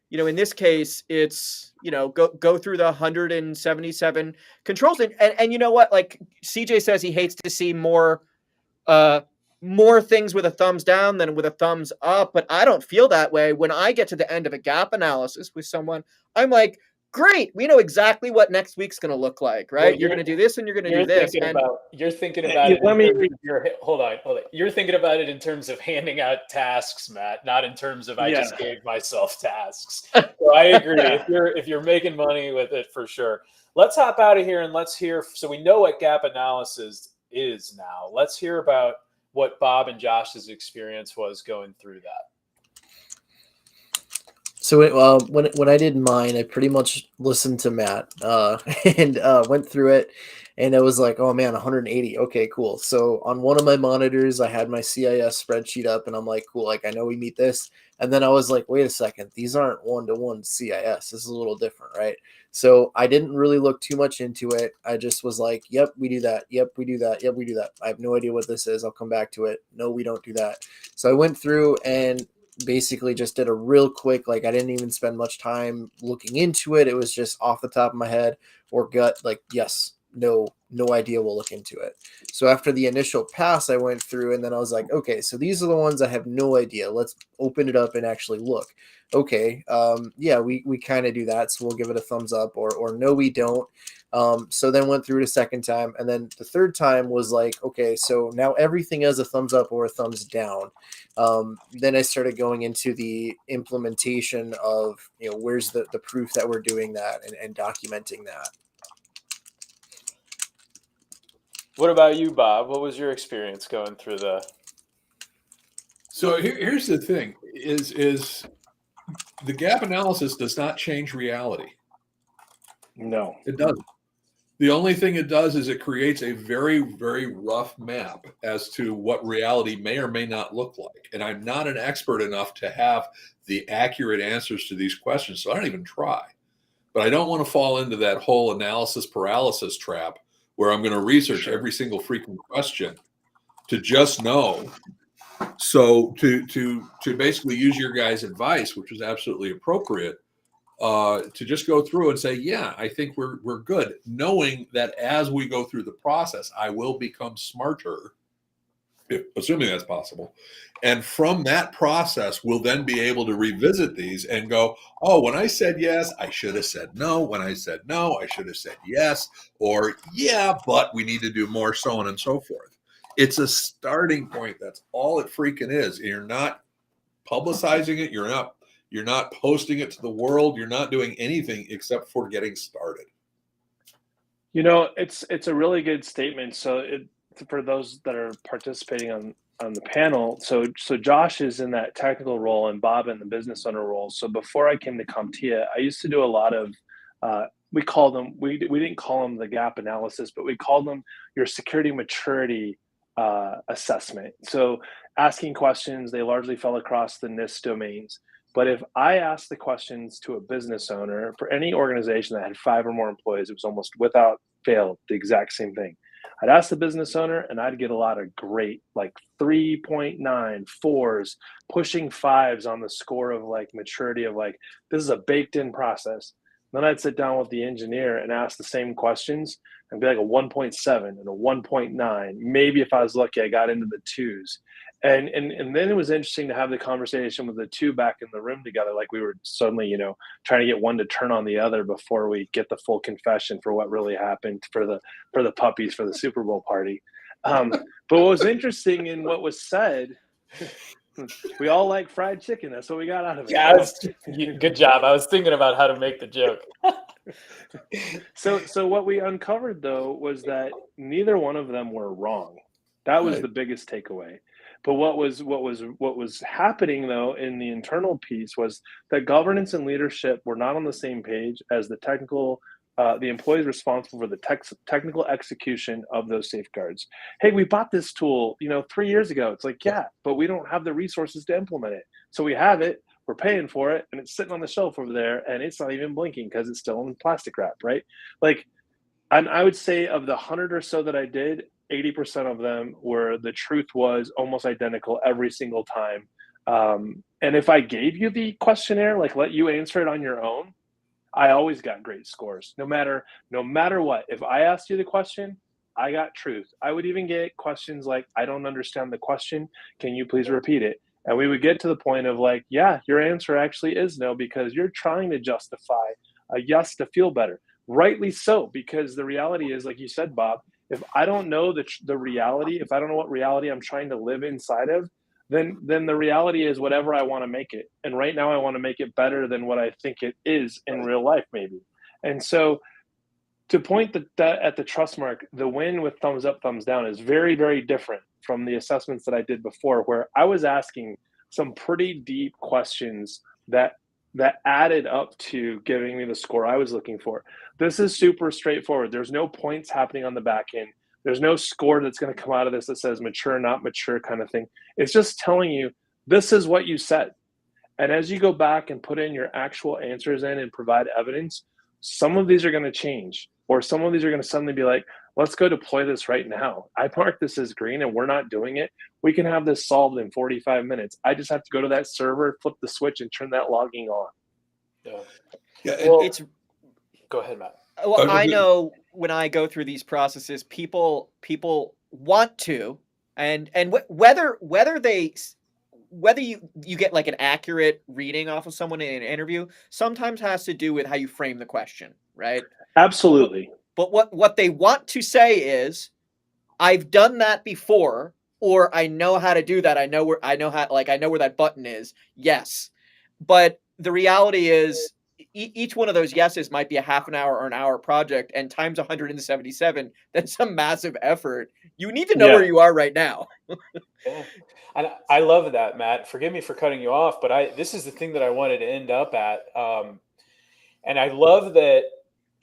in this case, it's, go through the 177 controls. And you know what? Like CJ says, he hates to see more things with a thumbs down than with a thumbs up, but I don't feel that way. When I get to the end of a gap analysis with someone, I'm like, great, we know exactly what next week's going to look like, right? Well, you're going to do this and you're going to do this. You're thinking about it. Let me. Hold on. You're thinking about it in terms of handing out tasks, Matt, not in terms of I Yeah. just gave myself tasks. So I agree. If you're making money with it, for sure. Let's hop out of here and let's hear. So we know what gap analysis is now. Let's hear about what Bob and Josh's experience was going through that. So when I did mine, I pretty much listened to Matt and went through it, and I was like, oh man, 180. Okay, cool. So on one of my monitors, I had my CIS spreadsheet up, and I'm like, cool, like I know we meet this. And then I was like, wait a second, these aren't one-to-one CIS. This is a little different, right? So I didn't really look too much into it. I just was like, yep, we do that. Yep, we do that. Yep, we do that. I have no idea what this is. I'll come back to it. No, we don't do that. So I went through and basically just did a real quick, like I didn't even spend much time looking into it. It was just off the top of my head or gut, like, yes, no idea, we'll look into it. So after the initial pass, I went through and then I was like, okay, so these are the ones I have no idea. Let's open it up and actually look. Okay, yeah, we kind of do that, so we'll give it a thumbs up or no, we don't. So then went through it a second time, and then the third time was like, okay, so now everything has a thumbs up or a thumbs down. Then I started going into the implementation of, where's the proof that we're doing that and documenting that. What about you, Bob? What was your experience going through the? So here's the thing: is the gap analysis does not change reality. No, It doesn't. The only thing it does is it creates a very, very rough map as to what reality may or may not look like. And I'm not an expert enough to have the accurate answers to these questions, so I don't even try. But I don't want to fall into that whole analysis paralysis trap where I'm going to research every single freaking question to just know. So to basically use your guys' advice, which was absolutely appropriate, to just go through and say, yeah, I think we're good, knowing that as we go through the process, I will become smarter, assuming that's possible. And from that process, we'll then be able to revisit these and go, oh, when I said yes, I should have said no. When I said no, I should have said yes. Or yeah, but we need to do more, so on and so forth. It's a starting point. That's all it freaking is. You're not publicizing it. You're not posting it to the world. You're not doing anything except for getting started. It's a really good statement. So for those that are participating on the panel, so Josh is in that technical role and Bob in the business owner role. So before I came to CompTIA, I used to do a lot of we didn't call them the gap analysis, but we called them your security maturity assessment. So asking questions, they largely fell across the NIST domains. But if I asked the questions to a business owner for any organization that had 5 or more employees, it was almost without fail the exact same thing. I'd ask the business owner and I'd get a lot of great, like 3.9, 4s, pushing 5s on the score of like maturity of like, this is a baked in process. Then I'd sit down with the engineer and ask the same questions and be like a 1.7 and a 1.9. Maybe if I was lucky, I got into the 2s. And then it was interesting to have the conversation with the two back in the room together, like we were suddenly, trying to get one to turn on the other before we get the full confession for what really happened for the puppies for the Super Bowl party. But what was interesting in what was said, we all like fried chicken. That's what we got out of it. Yeah, good job. I was thinking about how to make the joke. So what we uncovered though was that neither one of them were wrong. That was Right. the biggest takeaway. But what was happening though in the internal piece was that governance and leadership were not on the same page as the employees responsible for the technical execution of those safeguards. Hey, we bought this tool, 3 years ago. It's like, yeah, but we don't have the resources to implement it. So we have it, we're paying for it, and it's sitting on the shelf over there, and it's not even blinking because it's still in plastic wrap, right? Like, and I would say of the 100 or so that I did, 80% of them were the truth was almost identical every single time. And if I gave you the questionnaire, like let you answer it on your own, I always got great scores. No matter what. If I asked you the question, I got truth. I would even get questions like, I don't understand the question. Can you please repeat it? And we would get to the point of like, yeah, your answer actually is no, because you're trying to justify a yes to feel better. Rightly so, because the reality is, like you said, Bob, if I don't know the reality, if I don't know what reality I'm trying to live inside of, then the reality is whatever I want to make it. And right now I want to make it better than what I think it is in real life, maybe. And so to point that at the Trustmark, the win with thumbs up, thumbs down is very, very different from the assessments that I did before, where I was asking some pretty deep questions that added up to giving me the score I was looking for. This is super straightforward. There's no points happening on the back end. There's no score that's going to come out of this that says mature, not mature kind of thing. It's just telling you, this is what you said. And as you go back and put in your actual answers in and provide evidence, some of these are going to change, or some of these are going to suddenly be like, let's go deploy this right now. I marked this as green and we're not doing it. We can have this solved in 45 minutes. I just have to go to that server, flip the switch, and turn that logging on. Yeah, Well, go ahead, Matt. Well, I know when I go through these processes, people want to, and whether you get like an accurate reading off of someone in an interview sometimes has to do with how you frame the question, right? Absolutely. But what they want to say is, I've done that before, or I know how to do that. I know where that button is. Yes. But the reality is each one of those yeses might be a half an hour or an hour project, and times 177, that's a massive effort. You need to know where you are right now. Yeah. And I love that, Matt. Forgive me for cutting you off, but this is the thing that I wanted to end up at. And I love that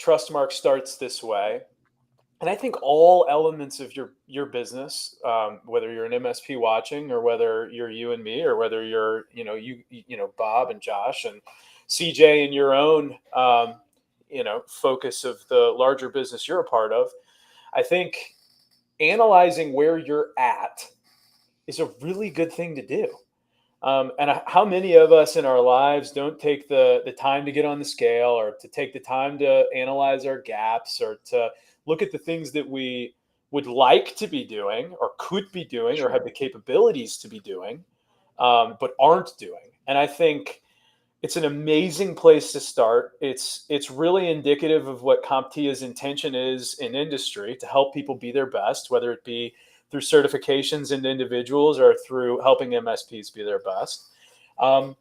Trustmark starts this way. And I think all elements of your business, whether you're an MSP watching, or whether you're you and me, or whether you're Bob and Josh and CJ in your own focus of the larger business you're a part of, I think analyzing where you're at is a really good thing to do. And how many of us in our lives don't take the time to get on the scale, or to take the time to analyze our gaps, or to look at the things that we would like to be doing, or could be doing, or have the capabilities to be doing, but aren't doing. And I think it's an amazing place to start. It's really indicative of what CompTIA's intention is in industry, to help people be their best, whether it be through certifications into individuals or through helping MSPs be their best. And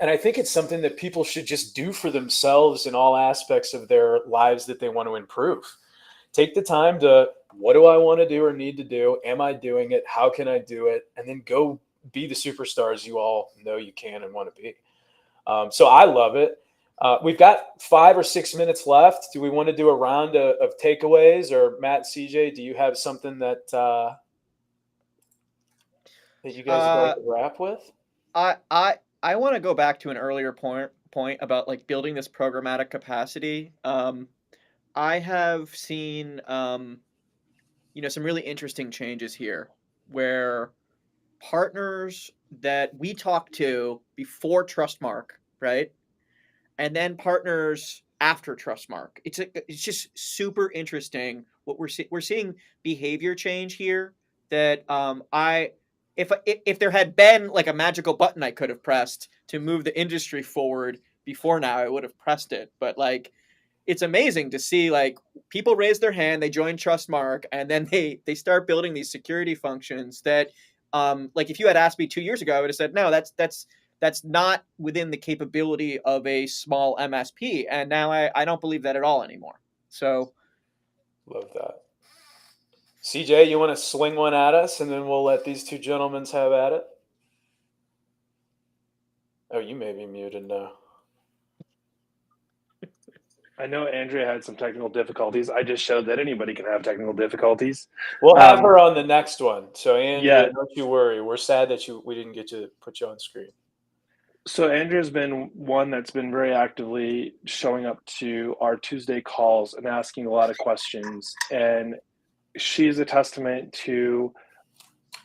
I think it's something that people should just do for themselves in all aspects of their lives that they want to improve. Take the time to, what do I want to do or need to do? Am I doing it? How can I do it? And then go be the superstars you all know you can and want to be. So I love it. We've got 5 or 6 minutes left. Do we want to do a round of takeaways, or Matt, CJ, do you have something that you guys would like to wrap with? I want to go back to an earlier point about like building this programmatic capacity. I have seen some really interesting changes here, where partners that we talked to before Trustmark, right? And then partners after Trustmark. It's just super interesting what we're seeing behavior change here that if there had been like a magical button I could have pressed to move the industry forward before now, I would have pressed it. But like, it's amazing to see like people raise their hand, they join Trustmark, and then they start building these security functions that, like if you had asked me 2 years ago, I would have said no, that's not within the capability of a small MSP, and now I don't believe that at all anymore. So, Love that. CJ, you want to swing one at us, and then we'll let these two gentlemen have at it? Oh, you may be muted now. I know Andrea had some technical difficulties. I just showed that anybody can have technical difficulties. We'll have her on the next one. So, Andrea, Yeah. don't you worry. We're sad that we didn't get to put you on screen. So Andrea's been one that's been very actively showing up to our Tuesday calls and asking a lot of questions. And she's a testament to,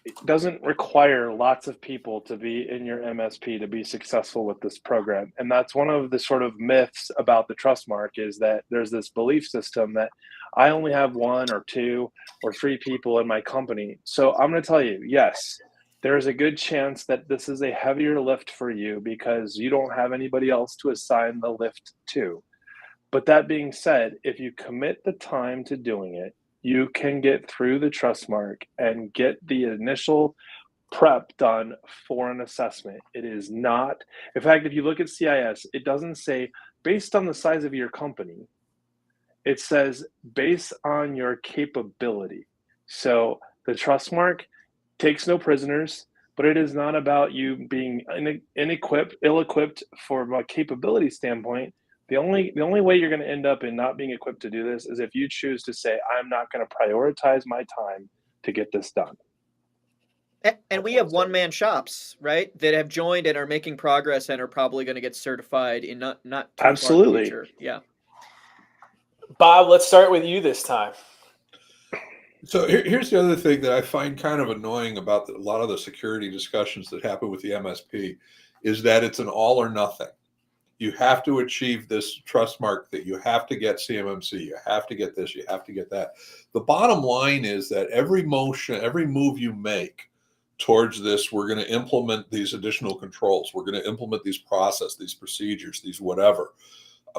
it doesn't require lots of people to be in your MSP to be successful with this program. And that's one of the sort of myths about the Trustmark, is that there's this belief system that I only have 1 or 2 or 3 people in my company. So I'm going to tell you, yes, there's a good chance that this is a heavier lift for you because you don't have anybody else to assign the lift to. But that being said, if you commit the time to doing it, you can get through the Trustmark and get the initial prep done for an assessment. It is not, in fact, if you look at CIS, it doesn't say based on the size of your company. It says based on your capability. So the Trustmark takes no prisoners, but it is not about you being ill-equipped from a capability standpoint. The only way you're going to end up in not being equipped to do this is if you choose to say, I'm not going to prioritize my time to get this done. And we have one-man shops, right, that have joined and are making progress and are probably going to get certified in not too Absolutely. far in the future. Yeah. Bob, let's start with you this time. So here's the other thing that I find kind of annoying about a lot of the security discussions that happen with the MSP is that it's an all or nothing. You have to achieve this Trustmark, that you have to get CMMC, you have to get this, you have to get that. The bottom line is that every move you make towards this, we're going to implement these additional controls. We're going to implement these processes, these procedures, these whatever,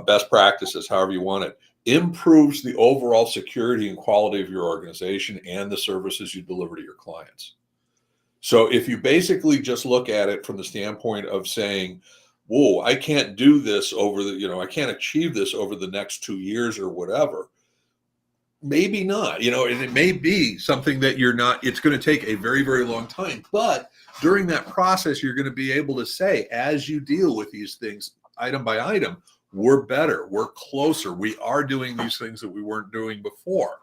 best practices, however you want it, improves the overall security and quality of your organization and the services you deliver to your clients. So if you basically just look at it from the standpoint of saying, whoa, I can't do this I can't achieve this over the next 2 years or whatever. Maybe not, and it may be something that it's going to take a very, very long time. But during that process, you're going to be able to say, as you deal with these things item by item, we're better, we're closer, we are doing these things that we weren't doing before.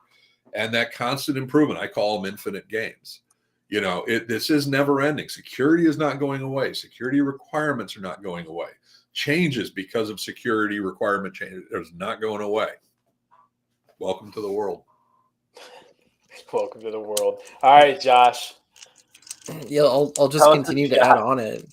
And that constant improvement, I call them infinite gains. This is never ending. Security is not going away. Security requirements are not going away. Changes because of security requirement changes is not going away. Welcome to the world. Welcome to the world. All right, Josh. Yeah, I'll just continue to add on it.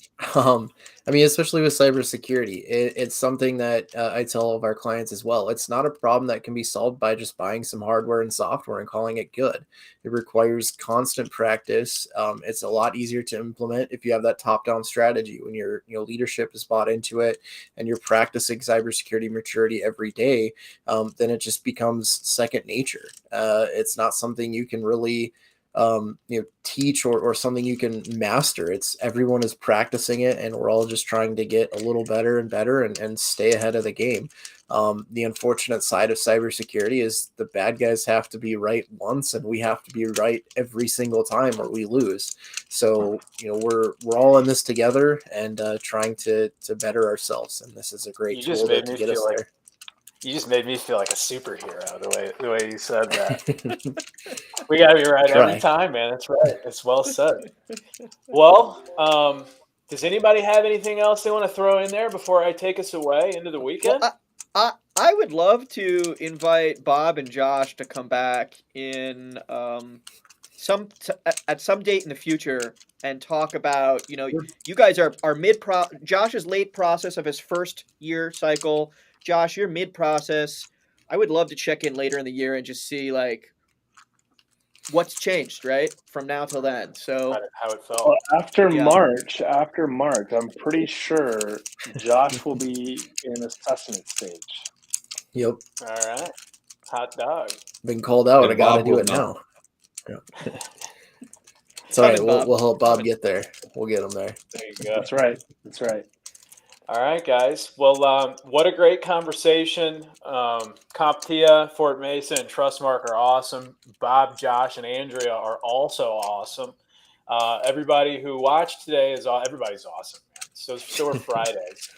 Especially with cybersecurity, it's something that I tell all of our clients as well. It's not a problem that can be solved by just buying some hardware and software and calling it good. It requires constant practice. It's a lot easier to implement if you have that top-down strategy. When your leadership is bought into it and you're practicing cybersecurity maturity every day, then it just becomes second nature. It's not something you can really teach or something you can master. It's everyone is practicing it, and we're all just trying to get a little better and better and stay ahead of the game. The unfortunate side of cybersecurity is the bad guys have to be right once, and we have to be right every single time, or we lose. So we're all in this together and trying to better ourselves. And this is a great tool to get us there. You just made me feel like a superhero the way you said that. We got to be right every time, man. That's right. It's well said. Well, does anybody have anything else they want to throw in there before I take us away into the weekend? Well, I would love to invite Bob and Josh to come back in at some date in the future and talk about, you guys are Josh's late process of his first year cycle. Josh, you're mid process. I would love to check in later in the year and just see what's changed, right, from now till then. So How it felt. Well, after Yeah. March, I'm pretty sure Josh will be in assessment stage. Yep. All right. Hot dog. Been called out. And I got to Bob do will it not. now. Yeah. It's all right. Coming, Bob. We'll help Bob Coming. get there. We'll get him there. There you go. That's right. That's right. All right, guys. Well, what a great conversation. CompTIA, Fort Mason, and Trustmark are awesome. Bob, Josh, and Andrea are also awesome. Everybody who watched today everybody's awesome, man. So are Fridays.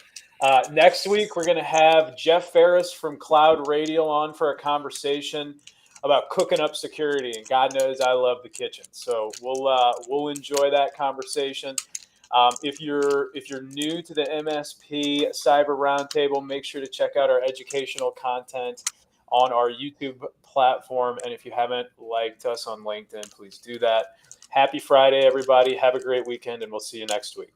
Next week, we're going to have Jeff Ferris from Cloud Radio on for a conversation about cooking up security. And God knows I love the kitchen. So we'll enjoy that conversation. If you're new to the MSP Cyber Roundtable, make sure to check out our educational content on our YouTube platform. And if you haven't liked us on LinkedIn, please do that. Happy Friday, everybody. Have a great weekend, and we'll see you next week.